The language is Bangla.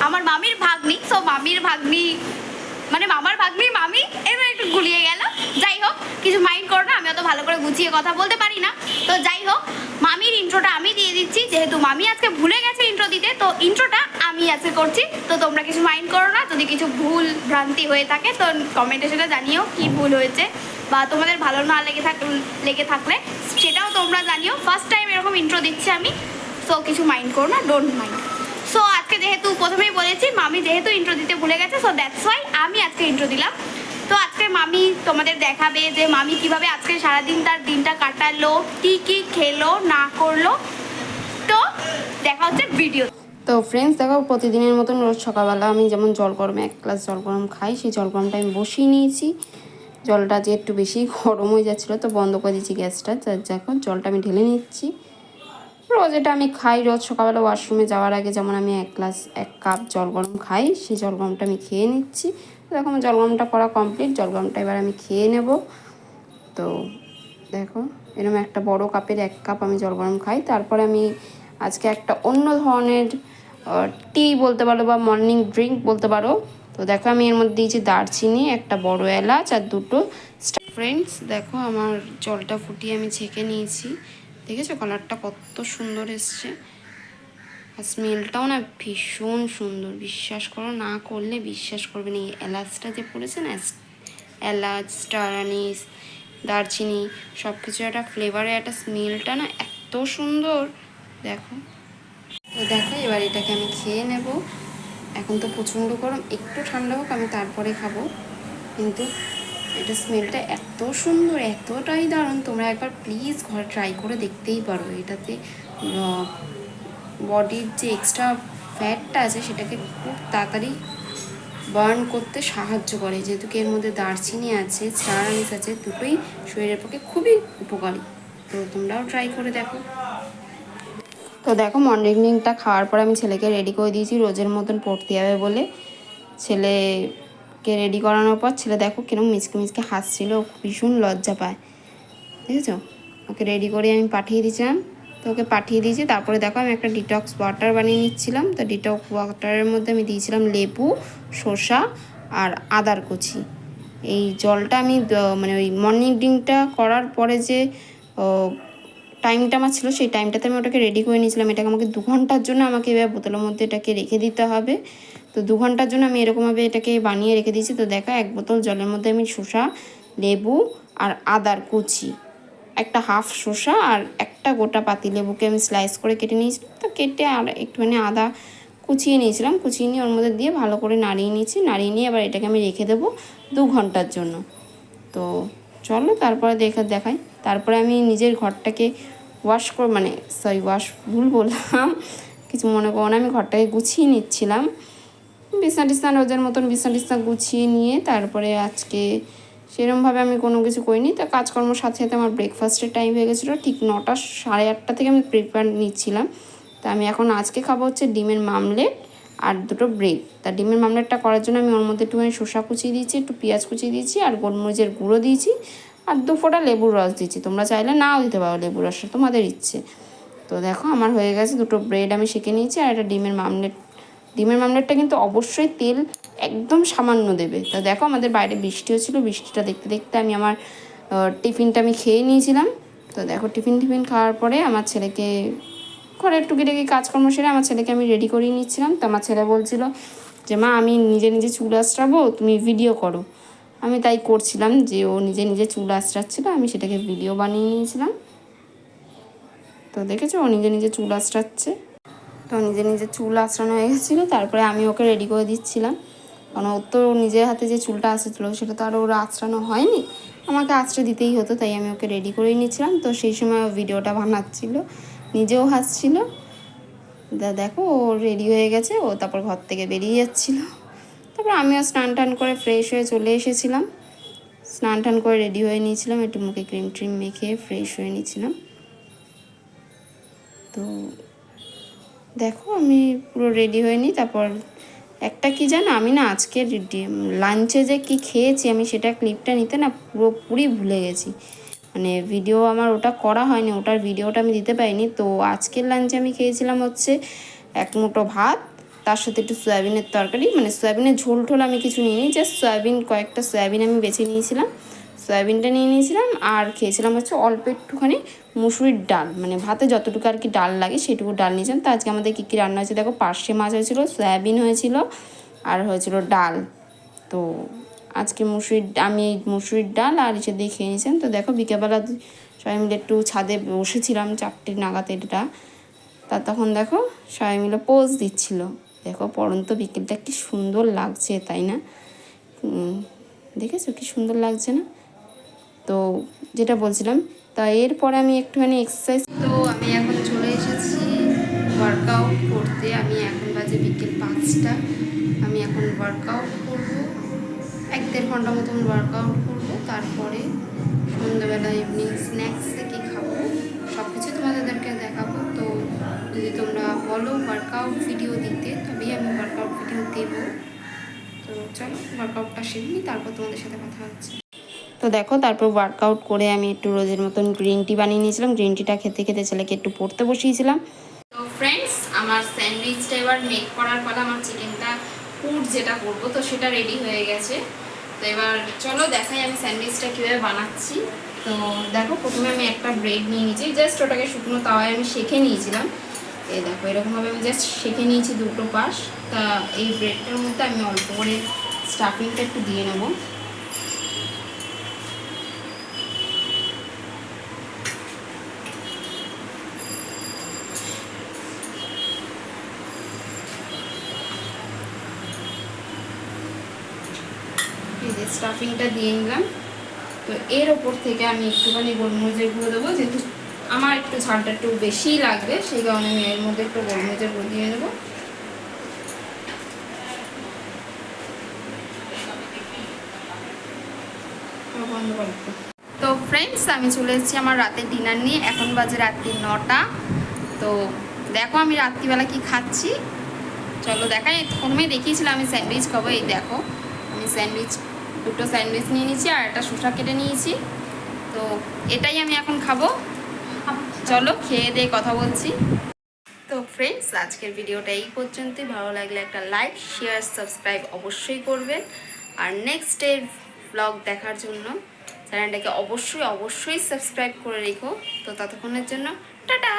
আমার মামির ভাগ্নি, সো মামির ভাগ্নি মানে মামার ভাগ্নি মামি, এবার একটু গুলিয়ে গেল। যাই হোক, কিছু মাইন্ড করো না, আমি অত ভালো করে গুছিয়ে কথা বলতে পারি না। তো যাই হোক, মামির ইন্ট্রোটা আমি দিয়ে দিচ্ছি, যেহেতু মামি আজকে ভুলে গেছে ইন্ট্রো দিতে, তো ইন্ট্রোটা আমি আজকে করছি। তো তোমরা কিছু মাইন্ড করো না, যদি কিছু ভুল ভ্রান্তি হয়ে থাকে তো কমেন্টে সেটা জানিও কি ভুল হয়েছে, বা তোমাদের ভালো না লেগে থাকলে সেটাও তোমরা জানিও। ফার্স্ট টাইম এরকম ইন্ট্রো দিচ্ছি আমি, সো কিছু মাইন্ড করো না, ডোন্ট মাইন্ড। সো আজকে যেহেতু প্রথমেই বলেছি মামি যেহেতু ইন্ট্রো দিতে ভুলে গেছে, সো দ্যাটস ওয়াই আমি আজকে ইন্ট্রো দিলাম। তো আজকে মামি তোমাদের দেখাবে যে মামি কিভাবে আজকে সারাদিন তার দিনটা কাটালো, কি কি খেলো না করলো। তো দেখা হচ্ছে ভিডিও। তো ফ্রেন্ডস দেখো, প্রতিদিনের মতন রোজ সকালবেলা আমি যেমন জল গরমে 1 গ্লাস জল গরম খাই, সেই জল গরমটা আমি বসিয়ে নিয়েছি। জলটা যে একটু বেশি গরম হয়ে যাচ্ছিলো তো বন্ধ করে দিয়েছি গ্যাসটা। দেখো জলটা আমি ঢেলে নিচ্ছি। রোজ এটা আমি খাই, রোজ সকালবেলা ওয়াশরুমে যাওয়ার আগে যেমন আমি 1 কাপ জল গরম খাই, সেই জল গরমটা আমি খেয়ে নিচ্ছি। দেখো আমার জল গরমটা করা কমপ্লিট, জল গরমটা এবার আমি খেয়ে নেব। তো দেখো এরকম একটা বড় কাপের 1 কাপ আমি জল গরম খাই। তারপরে আমি আজকে একটা অন্য ধরনের টি বলতে পারো বা মর্নিং ড্রিঙ্ক বলতে পারো। তো দেখো আমি এর মধ্যে দিয়েছি দারচিনি, একটা বড় এলাচ আর 2টো ফ্রেন্ডস। দেখো আমার জলটা ফুটিয়ে আমি ছেঁকে নিয়েছি, দেখেছো কালারটা কত সুন্দর এসছে, আর স্মেলটাও না ভীষণ সুন্দর। বিশ্বাস করো, না করলে বিশ্বাস করবে না, এই এলাচটা যে পড়েছে না, এলাচ, স্টার আনিস, দারচিনি সব কিছু একটা ফ্লেভারে একটা স্মেলটা না এত সুন্দর। দেখো, তো দেখো এবার এটাকে আমি খেয়ে নেব। এখন তো প্রচণ্ড গরম, একটু ঠান্ডা হোক আমি তারপরে খাবো, কিন্তু এটা স্মেলটা এত সুন্দর, এতটাই দারুণ, তোমরা একবার প্লিজ ঘরে ট্রাই করে দেখতেই পারো। এটাতে বডির যে এক্সট্রা ফ্যাটটা আছে সেটাকে খুব তাড়াতাড়ি বার্ন করতে সাহায্য করে, যেহেতু এর মধ্যে দারচিনি আছে, স্টার আনিস আছে, দুটোই শরীরের পক্ষে খুবই উপকারী। তো তোমরাও ট্রাই করে দেখো। তো দেখো মর্নিংটা খাওয়ার পর আমি ছেলেকে রেডি করে দিয়েছি, রোজের মতন পড়তে যাবে বলে। ছেলেকে রেডি করানোর পর ছেলে দেখো কিরকম মিচকে মিচকে হাসছিল, ভীষণ লজ্জা পায়, দেখেছো। ওকে রেডি করে আমি পাঠিয়ে দিয়েছিলাম, তো ওকে পাঠিয়ে দিয়েছি। তারপরে দেখো আমি একটা ডিটক্স ওয়াটার বানিয়ে নিচ্ছিলাম। তো ডিটক্স ওয়াটারের মধ্যে আমি দিয়েছিলাম লেবু, শসা আর আদার কুচি। এই জলটা আমি মানে ওই মর্নিং ড্রিঙ্কটা করার পরে যে টাইমটা আমার ছিল, সেই টাইমটাতে আমি ওটাকে রেডি করে নিয়েছিলাম। এটাকে আমাকে 2 ঘন্টার জন্য আমাকে এবার বোতলের মধ্যে এটাকে রেখে দিতে হবে। তো 2 ঘন্টার জন্য আমি এরকমভাবে এটাকে বানিয়ে রেখে দিয়েছি। তো দেখো 1 বোতল জলের মধ্যে আমি শসা, লেবু আর আদার কুচি, একটা হাফ শসা আর একটা গোটা পাতিলেবুকে আমি স্লাইস করে কেটে নিয়েছিলাম। তো কেটে আর একটুখানি আদা কুচিয়ে নিয়েছিলাম, কুচিয়ে নিয়ে ওর মধ্যে দিয়ে ভালো করে নাড়িয়ে নিয়েছি। নাড়িয়ে নিয়ে এবার এটাকে আমি রেখে দেবো 2 ঘন্টার জন্য। তো চলো তারপরে দেখাই। তারপরে আমি নিজের ঘরটাকে ভুল বললাম, কিছু মনে করো না, আমি ঘরটাকে গুছিয়ে নিচ্ছিলাম। বিছনা টিছনা রোজের মতন বিছনা টিছনা গুছিয়ে নিয়ে তারপরে আজকে সেরমভাবে আমি কোনো কিছু করিনি। তা কাজকর্মের সাথে সাথে আমার ব্রেকফাস্টের টাইম হয়ে গেছিলো, ঠিক 9টা সাড়ে 8টা থেকে আমি প্রিপার নিচ্ছিলাম। তা আমি এখন আজকে খাবো হচ্ছে ডিমের মামলেট আর 2টো ব্রেড। তা ডিমের মামলেটটা করার জন্য আমি ওর মধ্যে একটুখানি শসা কুচিয়ে দিয়েছি, একটু পেঁয়াজ কুচিয়ে দিয়েছি আর গোলমরিচের গুঁড়ো দিয়েছি আর 2 ফোঁটা লেবুর রস দিয়েছি। তোমরা চাইলে নাও দিতে পারো লেবুর রসটা, তোমাদের ইচ্ছে। তো দেখো আমার হয়ে গেছে, 2টো ব্রেড আমি সেঁকে নিয়েছি আর একটা ডিমের মামলেটটা কিন্তু অবশ্যই তেল একদম সামান্য দেবে। তো দেখো আমাদের বাইরে বৃষ্টি হচ্ছিলো, বৃষ্টিটা দেখতে দেখতে আমি আমার টিফিনটা আমি খেয়ে নিয়েছিলাম। তো দেখো টিফিন খাওয়ার পরে আমার ছেলেকে ঘরের টুকিটাকি কাজকর্ম সেরে আমার ছেলেকে আমি রেডি করিয়ে নিচ্ছিলাম। তো আমার ছেলে বলছিল যে মা আমি নিজে নিজে চুল আঁচড়াবো, তুমি ভিডিও করো। আমি তাই করছিলাম, যে ও নিজে নিজে চুল আঁচড়াচ্ছিলো, আমি সেটাকে ভিডিও বানিয়ে নিয়েছিলাম। তো দেখেছো ও নিজে নিজে চুল আঁচড়াচ্ছে। তো নিজে নিজে চুল আঁচড়ানো হয়ে গেছিলো, তারপরে আমি ওকে রেডি করে দিচ্ছিলাম, কারণ ওর তো নিজের হাতে যে চুলটা আসেছিলো সেটা তো আর ওর আঁচড়ানো হয়নি, আমাকে আঁচড়ে দিতেই হতো, তাই আমি ওকে রেডি করেই নিচ্ছিলাম। তো সেই সময় ভিডিওটা বানাচ্ছিলো, নিজেও হাসছিলো। দেখো ও রেডি হয়ে গেছে, ও তারপর ঘর থেকে বেরিয়ে যাচ্ছিলো। তারপর আমিও স্নান টান করে ফ্রেশ হয়ে চলে এসেছিলাম, স্নান টান করে রেডি হয়ে নিয়েছিলাম, একটু মুখে ক্রিম ট্রিম মেখে ফ্রেশ হয়ে নিয়েছিলাম। তো দেখো আমি পুরো রেডি হয়ে নিই। তারপর একটা কি জানো, আমি না আজকে লাঞ্চে যে কি খেয়েছি আমি সেটা ক্লিপটা নিতে না পুরোপুরি ভুলে গেছি, মানে ভিডিও আমার ওটা করা হয়নি, ওটার ভিডিওটা আমি দিতে পারিনি। তো আজকের লাঞ্চে আমি খেয়েছিলাম হচ্ছে 1 মুঠো ভাত, তার সাথে একটু সয়াবিনের তরকারি, মানে সয়াবিনের ঝোল ঠোল আমি কিছু নিইনি, জাস্ট সয়াবিন, কয়েকটা সয়াবিন আমি বেছে নিয়েছিলাম, সয়াবিনটা নিয়ে নিয়েছিলাম। আর খেয়েছিলাম হচ্ছে অল্প একটুখানি মুসুরির ডাল, মানে ভাতে যতটুকু আর কি ডাল লাগে সেটুকু ডাল নিয়েছিলাম। তো আজকে আমাদের কী কী রান্না হয়েছে দেখো, পার্শে মাছ হয়েছিল, সয়াবিন হয়েছিল, আর হয়েছিল ডাল। তো আজকে আমি মুসুরির ডাল আর এসে দিয়ে খেয়ে নিয়েছিলাম। তো দেখো বিকেলবেলা সবাই মিলে একটু ছাদে বসেছিলাম 4টে নাগাদ এটা, তা তখন দেখো সবাই মিলে পোজ দিচ্ছিল। দেখো পড়ন্ত বিকেলটা কি সুন্দর লাগছে, তাই না? দেখেছো কি সুন্দর লাগছে না? তো যেটা বলছিলাম, তা এরপরে আমি একটুখানি এক্সারসাইজ, তো আমি এখন চলে এসেছি ওয়ার্কআউট করতে। আমি এখন বাজে বিকেল 5টা, আমি এখন ওয়ার্কআউট করবো, 1-1.5 ঘন্টা মতন ওয়ার্কআউট করবো। তারপরে সন্ধ্যাবেলা ইভিনিং স্ন্যাক্সে কী খাবো সব কিছু তোমাদেরকে দেখাবো। তো যদি তোমরা বলো ওয়ার্কআউট ভিডিও দিতে, তবেই আমি ওয়ার্কআউট ভিডিও দেবো। তো চলো ওয়ার্কআউটটা সেরে নিই, তারপর তোমাদের সাথে কথা হচ্ছে। তো দেখো তারপর ওয়ার্কআউট করে আমি একটু রোজের মতন গ্রিন টি বানিয়ে নিয়েছিলাম। গ্রিন টিটা খেতে খেতে ছেলেকে একটু পড়তে বসিয়েছিলাম। তো ফ্রেন্ডস, আমার স্যান্ডউইচটা এবার মেক করার পর আমার চিকেনটা পুর যেটা করবো তো সেটা রেডি হয়ে গেছে। তো এবার চলো দেখাই আমি স্যান্ডউইচটা কীভাবে বানাচ্ছি। তো দেখো প্রথমে আমি একটা ব্রেড নিয়ে নিয়েছি, জাস্ট ওটাকে শুকনো তাওয়ায় আমি সেঁকে নিয়েছিলাম। এই দেখো এরকমভাবে আমি জাস্ট সেঁকে নিয়েছি দুটো পাশ। তা এই ব্রেডটার মধ্যে আমি অল্প করে স্টাফিংটা একটু দিয়ে নেবো। স্টাফিংটা দিয়ে নিলাম। তো এর ওপর থেকে আমি একটুখানি গোলমরিচের গুঁড়ো দেবো, যেহেতু আমার একটু ঝালটা একটু বেশিই লাগবে, সেই কারণে আমি এর মধ্যে একটু গোলমরিচের গুঁড়ো দিয়ে নেবো। তো ফ্রেন্ডস, আমি চলে এসেছি আমার রাতের ডিনার নিয়ে। এখন বাজে রাত্রি 9টা। তো দেখো আমি রাত্রিবেলা কি খাচ্ছি, চলো দেখাই। প্রথমেই দেখিয়েছিলাম আমি স্যান্ডউইচ খাবো, এই দেখো আমি দুটো স্যান্ডউইচ নিয়ে নিয়েছি আর একটা শসা কেটে নিয়েছি। তো এটাই আমি এখন খাবো। চলো খেয়ে দিয়ে কথা বলছি। তো ফ্রেন্ডস, আজকের ভিডিওটা এই পর্যন্তই। ভালো লাগলে একটা লাইক, শেয়ার, সাবস্ক্রাইব অবশ্যই করবেন। আর নেক্সট ডে ব্লগ দেখার জন্য চ্যানেলটাকে অবশ্যই সাবস্ক্রাইব করে রেখো। তো ততক্ষণের জন্য টাটা।